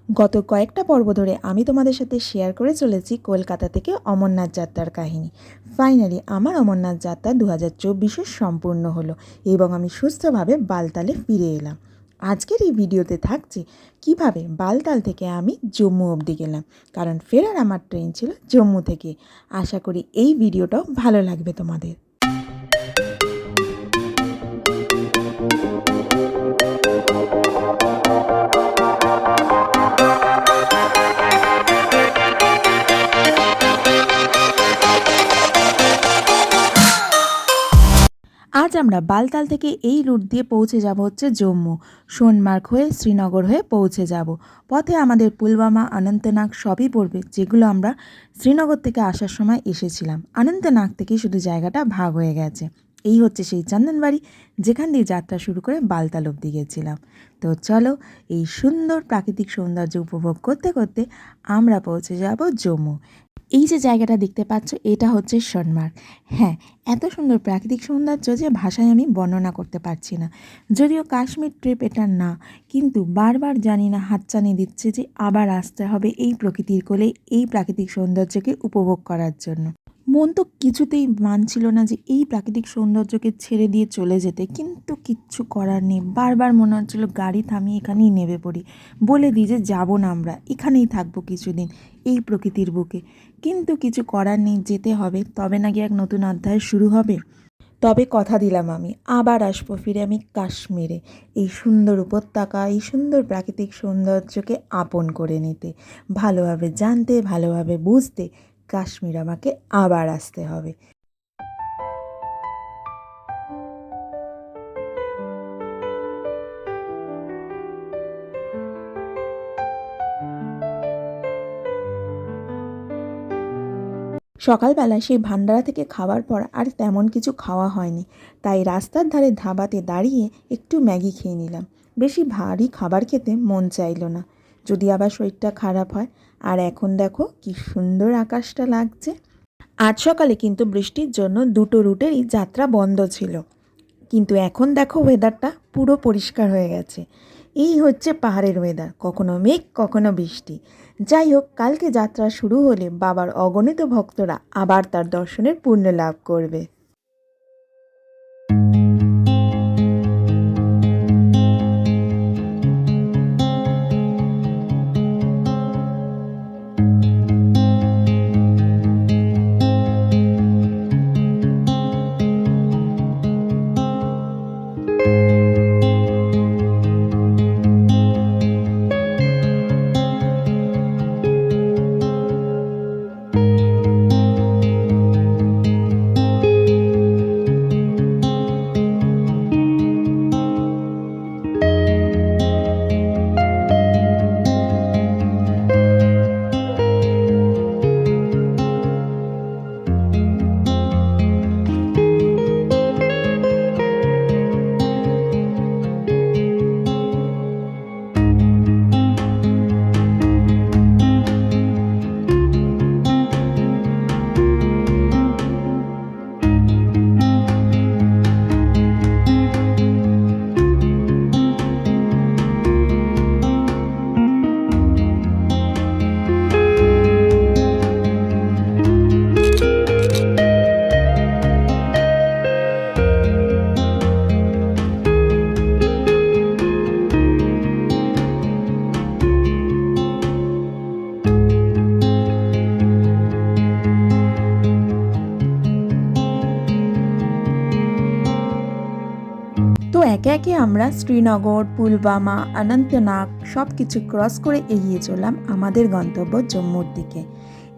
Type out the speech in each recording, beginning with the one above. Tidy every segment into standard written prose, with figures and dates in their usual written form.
গত কয়েকটা পর্ব ধরে আমি তোমাদের সাথে শেয়ার করে চলেছি কলকাতা থেকে অমরনাথ যাত্রার কাহিনী। ফাইনালি আমার অমরনাথ যাত্রা 2024 সম্পূর্ণ হলো এবং আমি সুস্থভাবে বালতালে ফিরে এলাম। আজকের এই ভিডিওতে থাকছে কিভাবে বালতাল থেকে আমি জম্মু অবধি গেলাম, কারণ ফেরার আমার ট্রেন ছিল জম্মু থেকে। আশা করি এই ভিডিওটাও ভালো লাগবে তোমাদের। আজ আমরা বালতাল থেকে এই রুট দিয়ে পৌঁছে যাব হচ্ছে জম্মু। সোনমার্গ হয়ে শ্রীনগর হয়ে পৌঁছে যাব। পথে আমাদের পুলওয়ামা, অনন্তনাগ সবই পড়বে, যেগুলো আমরা শ্রীনগর থেকে আসার সময় এসেছিলাম। অনন্তনাগ থেকেই শুধু জায়গাটা ভাগ হয়ে গেছে। এই হচ্ছে সেই চন্দনবাড়ি, যেখান দিয়ে যাত্রা শুরু করে বালতাল অবধি গেছিলাম। তো চলো, এই সুন্দর প্রাকৃতিক সৌন্দর্য উপভোগ করতে করতে আমরা পৌঁছে যাব জম্মু। এই যে জায়গাটা দেখতে পাচ্ছ, এটা হচ্ছে সোনমার্গ। হ্যাঁ, এত সুন্দর প্রাকৃতিক সৌন্দর্য যে ভাষায় আমি বর্ণনা করতে পারছি না। যদিও কাশ্মীর ট্রিপ এটা না, কিন্তু বারবার জানি না হাতছানি দিচ্ছে যে আবার আসতে হবে এই প্রকৃতির কোলে, এই প্রাকৃতিক সৌন্দর্যকে উপভোগ করার জন্য। মন তো কিছুতেই মানছিল না যে এই প্রাকৃতিক সৌন্দর্যকে ছেড়ে দিয়ে চলে যেতে, কিন্তু কিচ্ছু করার নেই। বারবার মনে হচ্ছিল গাড়ি থামিয়ে এখানেই নেমে পড়ি, বলে দিই যে যাবো না, আমরা এখানেই থাকবো কিছুদিন এই প্রকৃতির বুকে। কিন্তু কিছু করার নেই, যেতে হবে, তবে নাকি এক নতুন অধ্যায় শুরু হবে। তবে কথা দিলাম আমি আবার আসবো ফিরে আমি কাশ্মীরে, এই সুন্দর উপত্যকা, এই সুন্দর প্রাকৃতিক সৌন্দর্যকে আপন করে নিতে, ভালোভাবে জানতে, ভালোভাবে বুঝতে কাশ্মীর আমাকে আবার আসতে হবে। সকালবেলা সেই ভান্ডারা থেকে খাওয়ার পর আর তেমন কিছু খাওয়া হয়নি, তাই রাস্তার ধারে ধাবাতে দাঁড়িয়ে একটু ম্যাগি খেয়ে নিলাম। বেশি ভারী খাবার খেতে মন চাইল না, যদি আবার শরীরটা খারাপ হয়। আর এখন দেখো কি সুন্দর আকাশটা লাগছে। আজ সকালে কিন্তু বৃষ্টির জন্য দুটো রুটেরই যাত্রা বন্ধ ছিল, কিন্তু এখন দেখো ওয়েদারটা পুরো পরিষ্কার হয়ে গেছে। এই হচ্ছে পাহাড়ের ওয়েদার, কখনো মেঘ কখনো বৃষ্টি। যাই হোক, কালকে যাত্রা শুরু হলে বাবার অগণিত ভক্তরা আবার তার দর্শনের পুণ্য লাভ করবে। তো একে একে আমরা শ্রীনগর, পুলওয়ামা, অনন্তনাগ সব কিছু ক্রস করে এগিয়ে চললাম আমাদের গন্তব্য জম্মুর দিকে।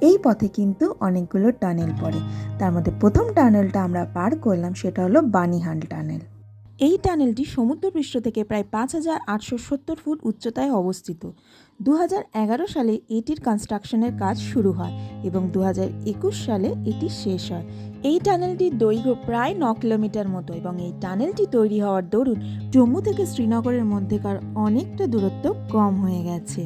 এই পথে কিন্তু অনেকগুলো টানেল পড়ে, তার মধ্যে প্রথম টানেলটা আমরা পার করলাম, সেটা হলো বানিহাল টানেল। এই টানেলটি সমুদ্রপৃষ্ঠ থেকে প্রায় 5870 ফুট উচ্চতায় অবস্থিত। 2011 সালে এটির কনস্ট্রাকশনের কাজ শুরু হয় এবং 2021 সালে এটি শেষ হয়। এই টানেলটির দৈর্ঘ্য প্রায় 9 কিলোমিটার মতো এবং এই টানেলটি তৈরি হওয়ার দরুন জম্মু থেকে শ্রীনগরের মধ্যেকার অনেকটা দূরত্ব কম হয়ে গেছে।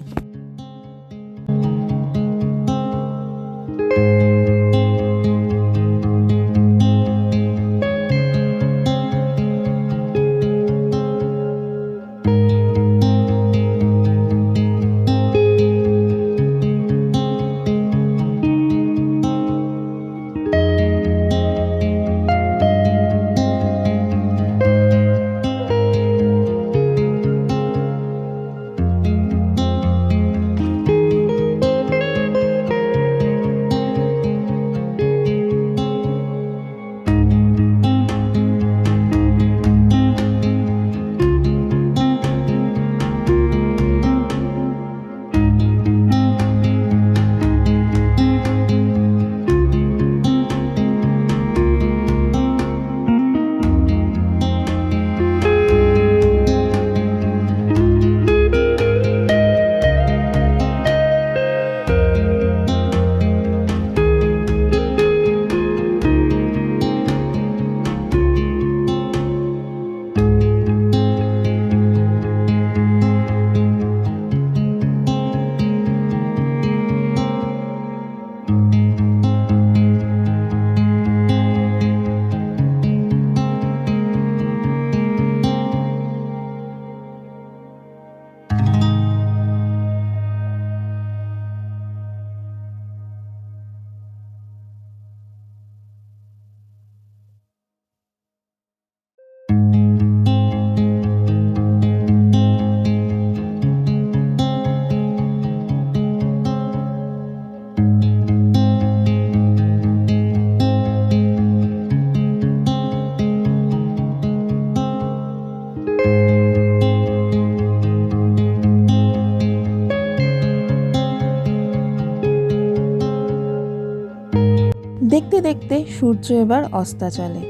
দেখতে দেখতে সূর্য এবার অস্তাচলে।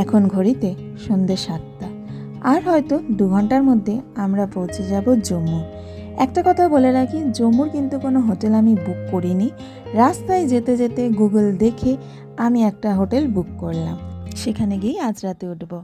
এখন ঘড়িতে সন্ধ্যে 7টা, আর হয়তো 2 ঘন্টার মধ্যে আমরা পৌঁছে যাব জম্মু। একটা কথা বলে রাখি, জম্মুর কিন্তু কোনো হোটেল আমি বুক করিনি। রাস্তায় যেতে যেতে গুগল দেখে আমি একটা হোটেল বুক করলাম, সেখানে গিয়ে আজ রাতে উঠবো।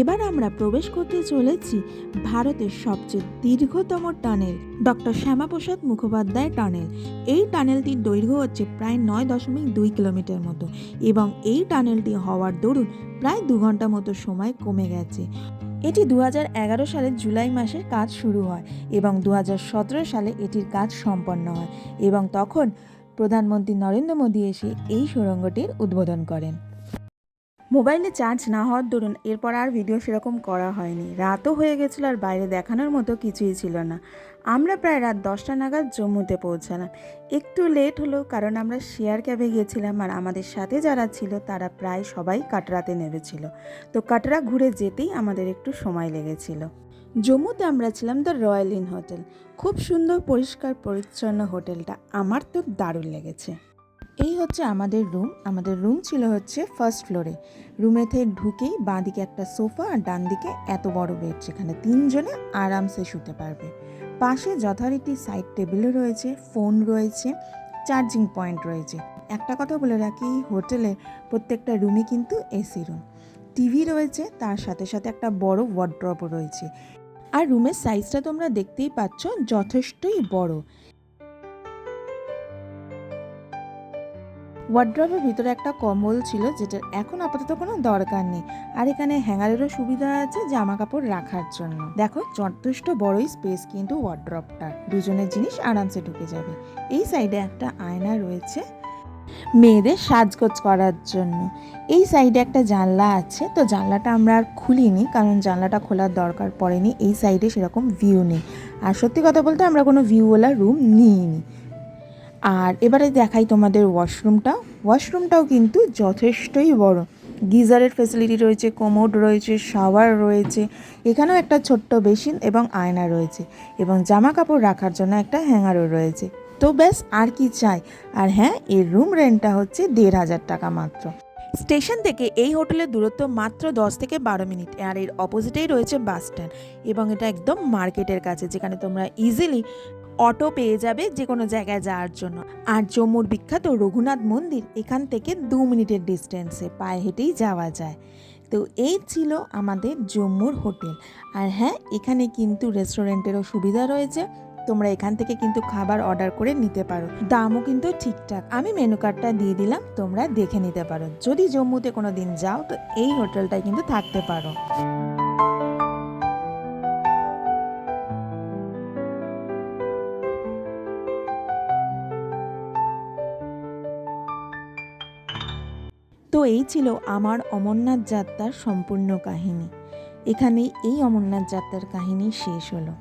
এবার আমরা প্রবেশ করতে চলেছি ভারতের সবচেয়ে দীর্ঘতম tunnel, doctor Shyamaprasad Mukhopadhyay tunnel. এই টানেলটির দৈর্ঘ্য হচ্ছে প্রায় 9.2 কিলোমিটার মতো, এবং এই টানেলটি হওয়ার দরুন প্রায় 2 ঘন্টা মতো সময় কমে গেছে। এটি 2011 সালের জুলাই মাসে কাজ শুরু হয় এবং 2017 সালে এটির কাজ সম্পন্ন হয়, এবং তখন প্রধানমন্ত্রী নরেন্দ্র মোদী এসে এই সুড়ঙ্গটির উদ্বোধন করেন। মোবাইলে চার্জ না হওয়ার দরুন এরপর আর ভিডিও সেরকম করা হয়নি। রাতও হয়ে গেছিলো আর বাইরে দেখানোর মতো কিছুই ছিল না। আমরা প্রায় রাত 10টা নাগাদ জম্মুতে পৌঁছালাম। একটু লেট হলো কারণ আমরা শেয়ার ক্যাবে গেছিলাম, আর আমাদের সাথে যারা ছিল তারা প্রায় সবাই কাটরাতে নেমেছিল। তো কাটরা ঘুরে যেতেই আমাদের একটু সময় লেগেছিল। জম্মুতে আমরা ছিলাম দ্য রয়্যাল ইন হোটেল। খুব সুন্দর পরিষ্কার পরিচ্ছন্ন হোটেলটা, আমার তো দারুণ লেগেছে। এই হচ্ছে আমাদের রুম ছিল হচ্ছে ফার্স্ট ফ্লোরে। রুমেতে ঢুকেই বাঁদিকে একটা সোফা আর ডান দিকে এত বড় বেড, যেখানে 3 জনে আরামসে শুতে পারবে। পাশে যথারীতি সাইড টেবিলও রয়েছে, ফোন রয়েছে, চার্জিং পয়েন্ট রয়েছে। একটা কথা বলে রাখি, হোটেলের প্রত্যেকটা রুমই কিন্তু এসি রুম। টিভি রয়েছে, তার সাথে সাথে একটা বড় ওয়ার্ড্রপও রয়েছে। আর রুমের সাইজটা তোমরা দেখতেই পাচ্ছ, যথেষ্টই বড়। ওয়ার্ড্রপের ভিতরে একটা কম্বল ছিল, যেটার এখন আপাতত কোনো দরকার নেই। আর এখানে হ্যাঙ্গারেরও সুবিধা আছে জামা কাপড় রাখার জন্য। দেখো, যথেষ্ট বড়ই স্পেস কিন্তু ওয়ার্ড্রপটা, দুজনের জিনিস আরামসে ঢুকে যাবে। এই সাইডে একটা আয়না রয়েছে মেয়েদের সাজগোজ করার জন্য। এই সাইডে একটা জানলা আছে, তো জানলাটা আমরা আর খুলিনি কারণ জানলাটা খোলার দরকার পড়েনি। এই সাইডে সেরকম ভিউ নেই, আর সত্যি কথা বলতে আমরা কোনো ভিউওয়ালা রুম নিইনি। আর এবারে দেখাই তোমাদের ওয়াশরুমটাও কিন্তু যথেষ্টই বড়। গিজারের ফেসিলিটি রয়েছে, কোমোড রয়েছে, শাওয়ার রয়েছে, এখানেও একটা ছোট্ট বেসিন এবং আয়না রয়েছে, এবং জামা কাপড় রাখার জন্য একটা হ্যাঙ্গারও রয়েছে। তো ব্যাস, আর কি চাই। আর হ্যাঁ, এর রুম রেন্টটা হচ্ছে 1,500 টাকা মাত্র। স্টেশন থেকে এই হোটেলের দূরত্ব মাত্র 10 থেকে 12 মিনিট, আর এর অপোজিটেই রয়েছে বাস স্ট্যান্ড, এবং এটা একদম মার্কেটের কাছে, যেখানে তোমরা ইজিলি অটো পেয়ে যাবে যে কোনো জায়গায় যাওয়ার জন্য। আর জম্মুর বিখ্যাত রঘুনাথ মন্দির এখান থেকে 2 মিনিটের ডিস্টেন্সে পায়ে হেঁটেই যাওয়া যায়। তো এই ছিল আমাদের জম্মুর হোটেল। আর হ্যাঁ, এখানে কিন্তু রেস্টুরেন্টেরও সুবিধা রয়েছে, তোমরা এখান থেকে কিন্তু খাবার অর্ডার করে নিতে পারো। দামও কিন্তু ঠিকঠাক। আমি মেনু কার্ডটা দিয়ে দিলাম, তোমরা দেখে নিতে পারো। যদি জম্মুতে কোনো দিন যাও তো এই হোটেলটায় কিন্তু থাকতে পারো। তো এই ছিল আমার অমরনাথ যাত্রার সম্পূর্ণ কাহিনী। এখানে এই অমরনাথ যাত্রার কাহিনী শেষ হলো।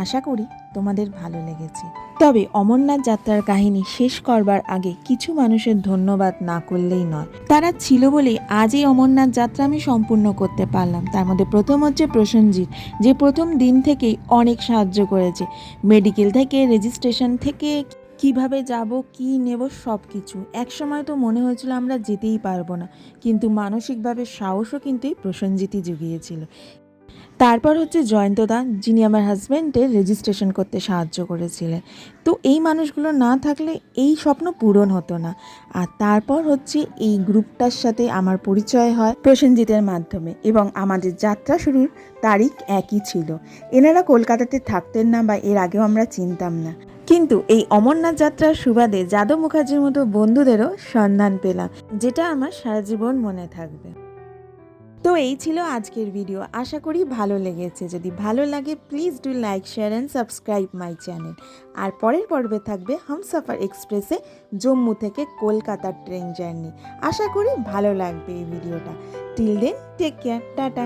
আশা করি তোমাদের ভালো লেগেছে। তবে অমরনাথ যাত্রার কাহিনী শেষ করবার আগে কিছু মানুষের ধন্যবাদ না করলেই নয়। তারা ছিল বলেই আজ এই অমরনাথ যাত্রা আমি সম্পূর্ণ করতে পারলাম। তার মধ্যে প্রথম হচ্ছে প্রসেনজিৎ, যে প্রথম দিন থেকেই অনেক সাহায্য করেছে। মেডিকেল থেকে, রেজিস্ট্রেশন থেকে, কিভাবে যাব, কি নেব, সব কিছু। একসময় তো মনে হয়েছিল আমরা যেতেই পারবো না, কিন্তু মানসিকভাবে সাহসও কিন্তু এই প্রসেনজিৎই জুগিয়েছিল। তারপর হচ্ছে জয়ন্তদা, যিনি আমার হাজব্যান্ডের রেজিস্ট্রেশন করতে সাহায্য করেছিলেন। তো এই মানুষগুলো না থাকলে এই স্বপ্ন পূরণ হতো না। আর তারপর হচ্ছে এই গ্রুপটার সাথে আমার পরিচয় হয় প্রসেনজিতের মাধ্যমে, এবং আমাদের যাত্রা শুরুর তারিখ একই ছিল। এনারা কলকাতাতে থাকতেন না, বা এর আগেও আমরা চিনতাম না, কিন্তু এই অমরনাথ যাত্রার সুবাদে যাদব মুখার্জির মতো বন্ধুদেরও সন্ধান পেলাম, যেটা আমার সারা জীবন মনে থাকবে। তো এই ছিল আজকের ভিডিও, আশা করি ভালো লেগেছে। যদি ভালো লাগে please do like share and subscribe my channel. আর পরের পর্বে থাকবে হামসফর এক্সপ্রেসে জম্মু থেকে কলকাতার ট্রেন জার্নি। আশা করি ভালো লাগবে এই ভিডিওটা। Till then take care, tata.